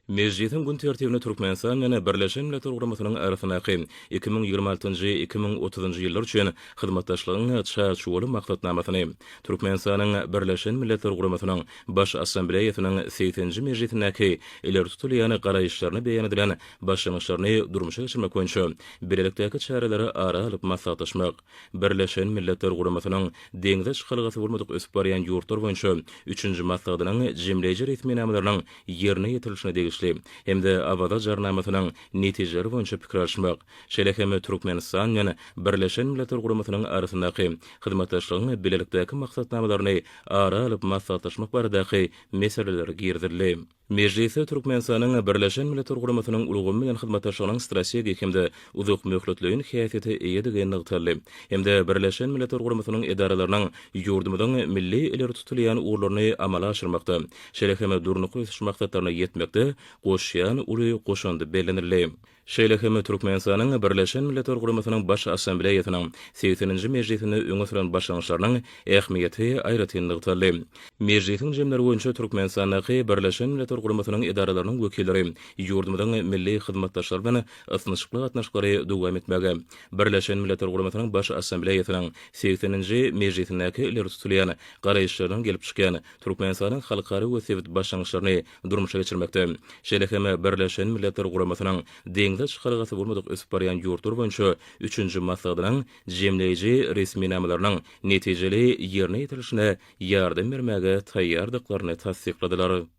Meclisin gün tertibine Türkmenistan ýene Birleşen Milletler Guramasynyň arasyndaky 2026-2030 ýyllar üçin hyzmatdaşlygyň çarşuwaly maksatnamasyny Türkmenistanyň Birleşen Milletler Guramasynyň Baş Assambleýasynyň 8-nji mejlisindäki ileri tutulýan garaýşlaryny beýan edilen başlanýyşlaryny durmuşa geçirmek boýunça birlikdäki çareleri ara alyp maslahatlaşmak, Birleşen Milletler Guramasynyň deňze çykalgasy bolmadyk ösüp barýan ýurtlar boýunça 3-nji maslahatynyň jemleýici resminamalarynyň ýerine ýetirilişine hem-de abada jarnamasynyň netijeleri boýunça pikir alşmak, şeýle Türkmenistan ýene Birleşen Milletler Guramasynyň arasyndaky hyzmatdaşlygyň bilelikdäki maksatnamalaryny ara alyp maslahatlaşmak baradaky meseleler girdirildi. Meclisi Türkmenistanyň Birleşen Milletler Guramasynyň ulgamy bilen hyzmatdaşlygynyň strategik hem-de uzak möhletligini häsiýeti eýedigini ýygytyrdy. Hem-de Birleşen Milletler Guramasynyň edaralarynyň ýurdumyň milli ileri tutulýan uğurlaryny amala aşyrmakda, şeýle durnuky ösüş maksatlaryna ýetmekde goşýan uly goşandy bellenildi. Şeýle Türkmenistanyň Birleşen Milletler Guramasynyň Baş Assambleýasynyň 8-nji mejlisini öňe süren başlanýyşlarynyň ähmiýeti aýratynlygy ýytyldy. Mejlisiň jemleri boýunça Türkmenistandaky Birleşen Milletler Guramasynyň edaralarynyň wekilleri ýurdumyň milli hyzmatdaşlary bilen ysynçykly gatnaşyklary dowam etmege, Birleşen Milletler Guramasynyň Baş Assambleýasynyň 8-nji mejlisindäki ileri tutulýan garaýşlaryň gelip çykýan Türkmenistanyň halkary we sewit başlanýyşlaryny durmuşa geçirmekde. Şeýle Birleşen Milletler Guramasynyň deňze çykalgasy bolmadyk ösüp barýan ýurtlar boýunça 3-nji maslahatynyň jemleýici resminamalarynyň netijeli ýerine ýetirilişine ýardam bermäge taýýardyklaryny tasdikladylar.